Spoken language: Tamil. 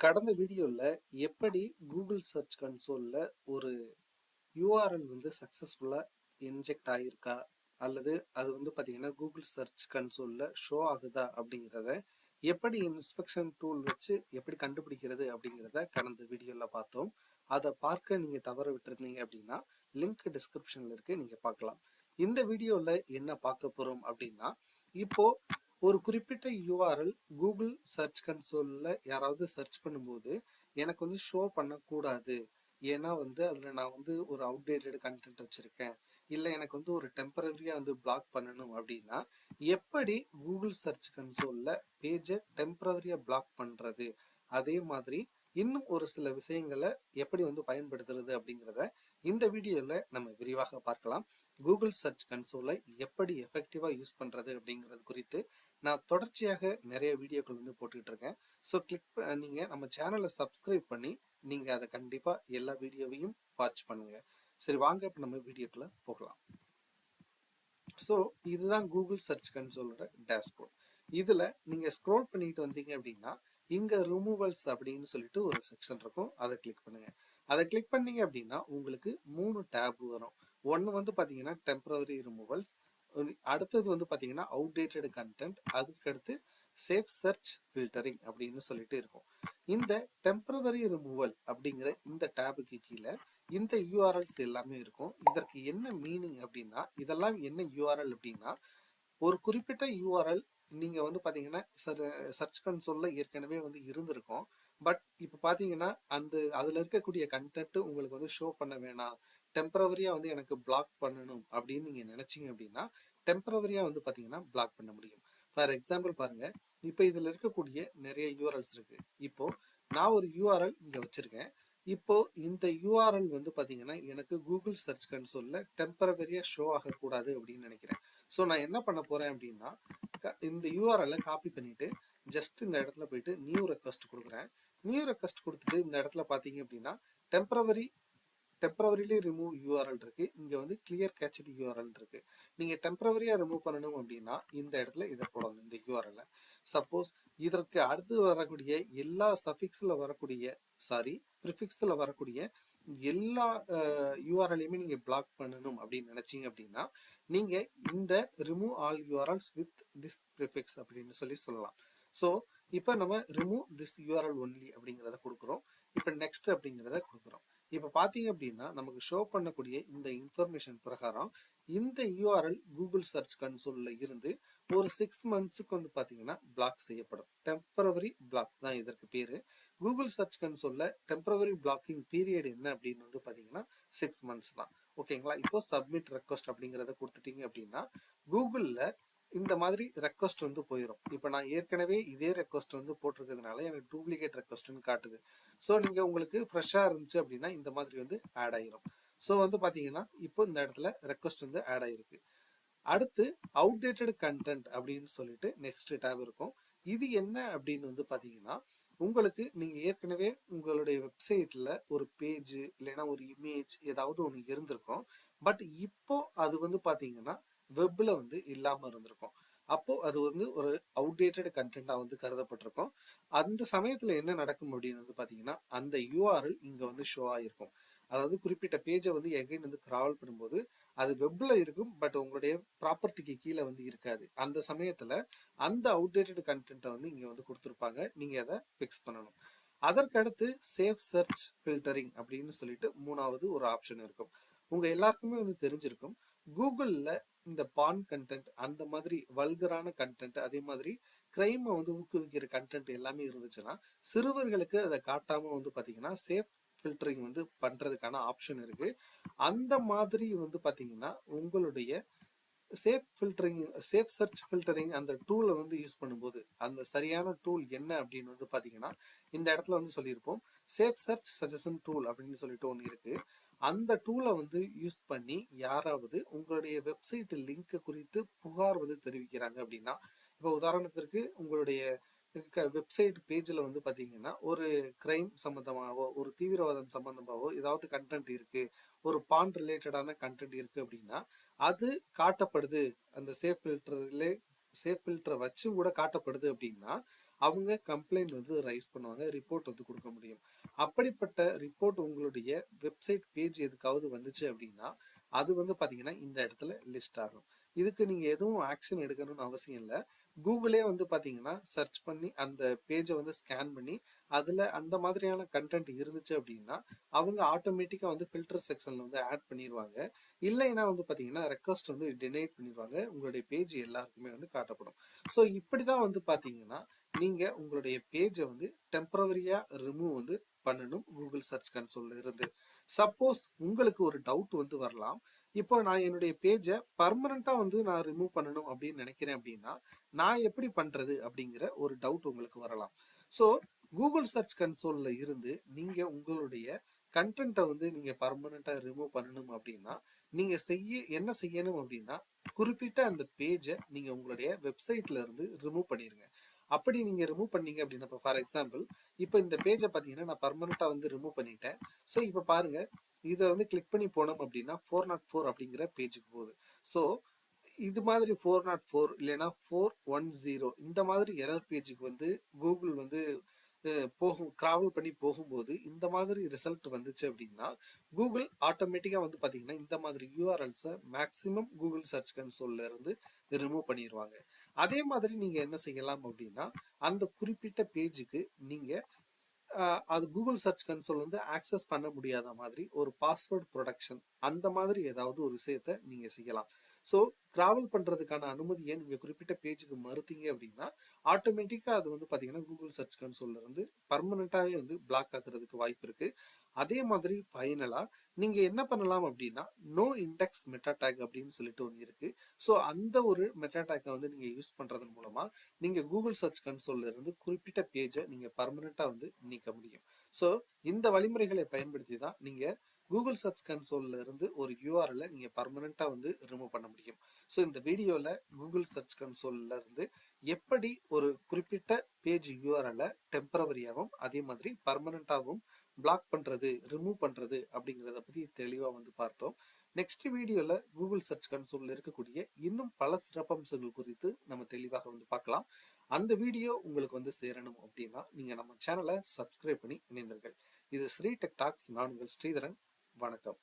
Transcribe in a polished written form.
கடந்த வீடியோல எப்படி கூகுள் சர்ச் கன்சோல்ல ஒரு யூஆர்எல் வந்து சக்சஸ்ஃபுல்லா இன்ஜெக்ட் ஆயிருக்கா அல்லது அது வந்து பாத்தீங்கன்னா கூகுள் சர்ச் கன்சோல்ல ஷோ ஆகுதா அப்படிங்கிறத எப்படி இன்ஸ்பெக்ஷன் டூல் வச்சு எப்படி கண்டுபிடிக்கிறது அப்படிங்கிறத கடந்த வீடியோல பார்த்தோம். அதை பார்க்க நீங்க தவற விட்டுருந்தீங்க அப்படின்னா லிங்க் டிஸ்கிரிப்ஷன்ல இருக்கு, நீங்க பார்க்கலாம். இந்த வீடியோல என்ன பார்க்க போறோம் அப்படின்னா, இப்போ ஒரு குறிப்பிட்ட யூஆர்எல் கூகுள் சர்ச் கன்சோல்ல யாராவது சர்ச் பண்ணும்போது எனக்கு வந்து ஷோ பண்ணக்கூடாது, ஏன்னா வந்து அதில் நான் வந்து ஒரு அவுடேட்டட் கண்டென்ட் வச்சுருக்கேன், இல்லை எனக்கு வந்து ஒரு டெம்பரரியாக வந்து பிளாக் பண்ணணும் அப்படின்னா எப்படி கூகுள் சர்ச் கன்சோலில் பேஜை டெம்பரரியாக பிளாக் பண்ணுறது, அதே மாதிரி இன்னும் ஒரு சில விஷயங்களை எப்படி வந்து பயன்படுத்துறது அப்படிங்கிறத இந்த வீடியோவில் நம்ம விரிவாக பார்க்கலாம். கூகுள் சர்ச் கன்சோலை எப்படி எஃபெக்டிவாக யூஸ் பண்ணுறது அப்படிங்கிறது குறித்து நான் தொடர்ச்சியாக நிறைய வீடியோக்கள் வந்து போட்டுக்கிட்டு இருக்கேன். ஸோ நீங்கள் நம்ம சேனலை சப்ஸ்கிரைப் பண்ணி நீங்கள் அதை கண்டிப்பாக எல்லா வீடியோவையும் வாட்ச் பண்ணுங்க. சரி, வாங்க இப்போ நம்ம வீடியோக்குள்ள போகலாம். ஸோ இதுதான் கூகுள் சர்ச் கன்சோலோட டேஷ்போர்ட். இதில் நீங்கள் ஸ்க்ரோல் பண்ணிட்டு வந்தீங்க அப்படின்னா இங்கே ரிமூவல்ஸ் அப்படின்னு சொல்லிட்டு ஒரு செக்ஷன் இருக்கும், அதை கிளிக் பண்ணுங்க. அதை கிளிக் பண்ணீங்க அப்படின்னா உங்களுக்கு 3 டேப் வரும். ஒன்று வந்து பார்த்தீங்கன்னா டெம்பரரி ரிமூவல்ஸ், அடுத்தது வந்து பார்த்தீங்கன்னா அவுடேட்டட் கண்டென்ட், அதுக்கடுத்து சேஃப் சர்ச் ஃபில்டரிங் அப்படின்னு சொல்லிட்டு இருக்கும். இந்த டெம்பரவரி ரிமூவல் அப்படிங்கிற இந்த டேபுக்கு கீழே இந்த யூஆர்எல்ஸ் எல்லாமே இருக்கும். இதற்கு என்ன மீனிங் அப்படின்னா, இதெல்லாம் என்ன யூஆர்எல் அப்படின்னா, ஒரு குறிப்பிட்ட யூஆர்எல் நீங்க வந்து பாத்தீங்கன்னா சர்ச் கன்சோல்ல ஏற்கனவே வந்து இருந்திருக்கும். பட் இப்போ பாத்தீங்கன்னா அதுல இருக்கக்கூடிய கண்டென்ட் உங்களுக்கு வந்து ஷோ பண்ண வேணாம், டெம்பரவரியா வந்து எனக்கு பிளாக் பண்ணணும் அப்படின்னு நீங்க நினைச்சீங்க அப்படின்னா டெம்பரவரியா வந்து பாத்தீங்கன்னா பிளாக் பண்ண முடியும். ஃபார் எக்ஸாம்பிள் பாருங்க, இப்போ இதுல இருக்கக்கூடிய நிறைய யூஆர்எல்ஸ் இருக்கு. இப்போ நான் ஒரு யூஆர்எல் இங்க வச்சிருக்கேன். இப்போ இந்த யூஆர்எல் வந்து பாத்தீங்கன்னா எனக்கு கூகுள் சர்ச் கன்சோல்ல டெம்பரவரியா ஷோ ஆகக்கூடாது அப்படின்னு நினைக்கிறேன். ஸோ நான் என்ன பண்ண போறேன் அப்படின்னா, இந்த யூஆர்எல்லை காப்பி பண்ணிட்டு ஜஸ்ட் இந்த இடத்துல போயிட்டு நியூ ரெக்வஸ்ட் கொடுக்குறேன். நியூ ரெக்வஸ்ட் கொடுத்துட்டு இந்த இடத்துல பாத்தீங்க அப்படின்னா டெம்பரவரிலி ரிமூவ் யூஆர்எல் இருக்கு, இங்க வந்து கிளியர் கேச்சட் யூஆர்எல் இருக்கு. நீங்க டெம்பரவரியா ரிமூவ் பண்ணணும் அப்படின்னா இந்த இடத்துல இதை போடணும், இந்த யூஆர்எல். சப்போஸ் இதற்கு அடுத்து வரக்கூடிய எல்லா சஃபிக்ஸ்ல வரக்கூடிய ப்ரிஃபிக்ஸ்ல வரக்கூடிய எல்லா யூஆர்எல்லையுமே நீங்க பிளாக் பண்ணணும் அப்படின்னு நினைச்சீங்க அப்படின்னா நீங்க இந்த remove all URLs with this prefix அப்படின்னு சொல்லலாம். ஸோ இப்போ நம்ம ரிமூவ் திஸ் யூஆர்எல் ஒன்லி அப்படிங்கிறத கொடுக்குறோம். இப்போ நெக்ஸ்ட் அப்படிங்கிறத கொடுக்குறோம். இப்போ பார்த்தீங்க அப்படின்னா நமக்கு ஷோ பண்ணக்கூடிய இந்த இன்ஃபர்மேஷன் பிரகாரம் இந்த யூஆர்எல் கூகுள் சர்ச் கன்சோல்ல இருந்து ஒரு 6 மந்த்ஸுக்கு வந்து பார்த்தீங்கன்னா பிளாக் செய்யப்படும். டெம்பரவரி பிளாக் தான் இதற்கு பேரு. கூகுள் சர்ச் கன்சோல்ல டெம்பரவரி பிளாக்கிங் பீரியட் என்ன அப்படின்னு வந்து பார்த்தீங்கன்னா 6 மந்த்ஸ் தான். ஓகேங்களா? இப்போ சப்மிட் ரெக்வஸ்ட் அப்படிங்கிறத கொடுத்துட்டீங்க அப்படின்னா கூகுளில் இந்த மாதிரி ரெக்வஸ்ட் வந்து போயிடும். இப்போ நான் ஏற்கனவே இதே ரெக்வஸ்ட் வந்து போட்டிருக்கிறதுனால எனக்கு டூப்ளிகேட் ரெக்வஸ்ட்னு காட்டுது. ஸோ நீங்கள் உங்களுக்கு ஃப்ரெஷ்ஷாக இருந்துச்சு அப்படின்னா இந்த மாதிரி வந்து ஆட் ஆயிரும். ஸோ வந்து பார்த்தீங்கன்னா இப்போ இந்த இடத்துல ரெக்வஸ்ட் வந்து ஆட் ஆயிருக்கு. அடுத்து அவுடேட்டட் கண்டென்ட் அப்படின்னு சொல்லிட்டு நெக்ஸ்ட் டேப் இருக்கும். இது என்ன அப்படின்னு வந்து பார்த்தீங்கன்னா, உங்களுக்கு நீங்க ஏற்கனவே உங்களுடைய வெப்சைட்ல ஒரு பேஜ் இல்லைன்னா ஒரு இமேஜ் ஏதாவது ஒன்று இருந்திருக்கும். பட் இப்போ அது வந்து பார்த்தீங்கன்னா வெப்ல வந்து இல்லாம இருந்திருக்கும். அப்போ அது வந்து ஒரு அவுடேட்டட் கண்டென்ட்டா வந்து கருதப்பட்டிருக்கும். அந்த சமயத்துல என்ன நடக்கும் அப்படின்னு வந்து பாத்தீங்கன்னா அந்த யூஆர்எல் இங்க வந்து ஷோ ஆயிருக்கும். அதாவது குறிப்பிட்ட பேஜை வந்து எகைன் வந்து கிராவல் பண்ணும்போது அது வெப்ல இருக்கும், பட் உங்களுடைய ப்ராப்பர்ட்டிக்கு கீழே வந்து இருக்காது. அந்த சமயத்துல அந்த அவுடேட்டட் கண்டென்ட்டை வந்து இங்க வந்து கொடுத்துருப்பாங்க, நீங்க அதை பிக்ஸ் பண்ணணும். அதற்கடுத்து சேஃப் சர்ச் ஃபில்டரிங் அப்படின்னு சொல்லிட்டு மூணாவது ஒரு ஆப்ஷன் இருக்கும். உங்க எல்லாருக்குமே வந்து தெரிஞ்சிருக்கும், கூகுள்ல இந்த பான் கண்டென்ட், அந்த மாதிரி வல்கரான கண்டென்ட், அதே மாதிரி கிரைமை வந்து ஊக்குவிக்கிற கண்டென்ட் எல்லாமே இருந்துச்சுன்னா சிறுவர்களுக்கு அதை காட்டாம வந்து பாத்தீங்கன்னா சேஃப் ஃபில்டரிங் வந்து பண்றதுக்கான ஆப்ஷன் இருக்கு. அந்த மாதிரி வந்து பாத்தீங்கன்னா உங்களுடைய சேஃப் சர்ச் ஃபில்டரிங் அந்த டூலை வந்து யூஸ் பண்ணும்போது அந்த சரியான டூல் என்ன அப்படின்னு வந்து பாத்தீங்கன்னா இந்த இடத்துல வந்து சொல்லியிருப்போம், சேஃப் சர்ச் சஜஷன் டூல் அப்படின்னு சொல்லிட்டு ஒன்று இருக்கு. அந்த டூலை வந்து யூஸ் பண்ணி யாராவது உங்களுடைய வெப்சைட் லிங்க் குறித்து புகார் வந்து தெரிவிக்கிறாங்க அப்படின்னா, இப்போ உதாரணத்திற்கு உங்களுடைய வெப்சைட் பேஜில் வந்து பார்த்தீங்கன்னா ஒரு கிரைம் சம்மந்தமாகவோ ஒரு தீவிரவாதம் சம்மந்தமாகவோ ஏதாவது கண்டென்ட் இருக்கு, ஒரு பான் ரிலேட்டடான கண்டென்ட் இருக்கு அப்படின்னா அது காட்டப்படுது, அந்த சேஃப் ஃபில்டரை வச்சு கூட காட்டப்படுது அப்படின்னா அவங்க கம்ப்ளைண்ட் வந்து ரைஸ் பண்ணுவாங்க, ரிப்போர்ட் வந்து கொடுக்க முடியும். அப்படிப்பட்ட ரிப்போர்ட் உங்களுடைய வெப்சைட் பேஜ் எதுக்காவது வந்துச்சு அப்படின்னா அது வந்து பாத்தீங்கன்னா இந்த இடத்துல லிஸ்ட் ஆகும். இதுக்கு நீங்க எதுவும் ஆக்ஷன் எடுக்கணும்னு அவசியம் இல்லை. கூகுளே வந்து பாத்தீங்கன்னா சர்ச் பண்ணி அந்த பேஜை வந்து ஸ்கேன் பண்ணி அதுல அந்த மாதிரியான கண்டென்ட் இருந்துச்சு அப்படின்னா அவங்க ஆட்டோமேட்டிக்கா வந்து ஃபில்டர் செக்ஷன்ல வந்து ஆட் பண்ணிடுவாங்க. இல்லைன்னா வந்து பாத்தீங்கன்னா ரெக்வஸ்ட் வந்து டினைட் பண்ணிடுவாங்க. உங்களுடைய பேஜ் எல்லாருக்குமே வந்து காட்டப்படும். ஸோ இப்படிதான் வந்து பாத்தீங்கன்னா நீங்க உங்களுடைய பேஜை வந்து டெம்பரவரியா ரிமூவ் வந்து பண்ணணும் கூகுள் சர்ச் கன்சோல்ல இருந்து. சப்போஸ் உங்களுக்கு ஒரு டவுட் வந்து வரலாம், இப்போ நான் என்னுடைய பேஜை பர்மனண்டா வந்து நான் ரிமூவ் பண்ணணும் அப்படின்னு நினைக்கிறேன் அப்படின்னா நான் எப்படி பண்றது அப்படிங்கிற ஒரு டவுட் உங்களுக்கு வரலாம். ஸோ கூகுள் சர்ச் கன்சோல்ல இருந்து நீங்க உங்களுடைய கண்டென்ட்டை வந்து நீங்க பர்மனண்டா ரிமூவ் பண்ணணும் அப்படின்னா நீங்க என்ன செய்யணும் அப்படின்னா குறிப்பிட்ட அந்த பேஜை நீங்க உங்களுடைய வெப்சைட்ல இருந்து ரிமூவ் பண்ணிருங்க. அப்படி நீங்க ரிமூவ் பண்ணீங்க அப்படின்னா இப்போ ஃபார் எக்ஸாம்பிள் இப்போ இந்த பேஜை பார்த்தீங்கன்னா நான் பர்மனண்டா வந்து ரிமூவ் பண்ணிட்டேன். ஸோ இப்போ பாருங்க இதை வந்து கிளிக் பண்ணி போனோம் அப்படின்னா 404 அப்படிங்கிற பேஜுக்கு போகுது. ஸோ இது மாதிரி 404 இல்லைன்னா 410 இந்த மாதிரி எரர் பேஜுக்கு வந்து கூகுள் வந்து கிராவல் பண்ணி போகும்போது இந்த மாதிரி ரிசல்ட் வந்துச்சு அப்படின்னா கூகுள் ஆட்டோமேட்டிக்கா வந்து பாத்தீங்கன்னா இந்த மாதிரி யூஆர்எல்ஸை மேக்சிமம் கூகுள் சர்ச் கன்சோல்ல இருந்து ரிமூவ் பண்ணிடுவாங்க. அதே மாதிரி நீங்க என்ன செய்யலாம் அப்படின்னா அந்த குறிப்பிட்ட பேஜுக்கு நீங்க அது கூகுள் சர்ச் கன்சோல் வந்து ஆக்சஸ் பண்ண முடியாத மாதிரி ஒரு பாஸ்வேர்ட் ப்ரொடெக்ஷன் அந்த மாதிரி ஏதாவது ஒரு விஷயத்த நீங்க செய்யலாம். ஸோ டிராவல் பண்றதுக்கான அனுமதியை நீங்க குறிப்பிட்ட பேஜுக்கு மறுத்தீங்க அப்படின்னா ஆட்டோமேட்டிக்கா அது வந்து பாத்தீங்கன்னா கூகுள் சர்ச் கன்சோல்ல இருந்து பர்மனண்டாவே வந்து பிளாக் ஆகுறதுக்கு வாய்ப்பு இருக்கு. அதே மாதிரி ஃபைனலா நீங்க என்ன பண்ணலாம் அப்படின்னா நோ இண்டெக்ஸ் மெட்டா டேக் அப்படின்னு சொல்லிட்டு ஒன்று இருக்கு. ஸோ அந்த ஒரு மெட்டா டேக்கை வந்து நீங்க யூஸ் பண்றதன் மூலமா நீங்க கூகுள் சர்ச் கன்சோல்ல இருந்து குறிப்பிட்ட பேஜை நீங்க பர்மனண்டா வந்து நீக்க முடியும். ஸோ இந்த வழிமுறைகளை பயன்படுத்தி தான் நீங்க கூகுள் சர்ச் கன்சோல்ல இருந்து ஒரு யூஆர்எல்லை நீங்க பர்மனண்டா வந்து ரிமூவ் பண்ண முடியும். ஸோ இந்த வீடியோல கூகுள் சர்ச் கன்சோல்ல இருந்து எப்படி ஒரு குறிப்பிட்ட பேஜ் யூஆர்எல்லை டெம்பரவரியாகவும் அதே மாதிரி பர்மனண்டாகவும் பிளாக் பண்றது ரிமூவ் பண்றது அப்படிங்கிறத பத்தி தெளிவா வந்து பார்த்தோம். நெக்ஸ்ட் வீடியோல கூகுள் சர்ச் கன்சோல்ல இருக்கக்கூடிய இன்னும் பல சிறப்பம்சங்கள் குறித்து நம்ம தெளிவாக வந்து பார்க்கலாம். அந்த வீடியோ உங்களுக்கு வந்து சேரணும் அப்படின்னா நீங்க நம்ம சேனலை சப்ஸ்கிரைப் பண்ணி இணைந்தீர்கள். இது ஸ்ரீ டெக் டாக்ஸ். நான் உங்கள் ஸ்ரீதரன். வணக்கம்.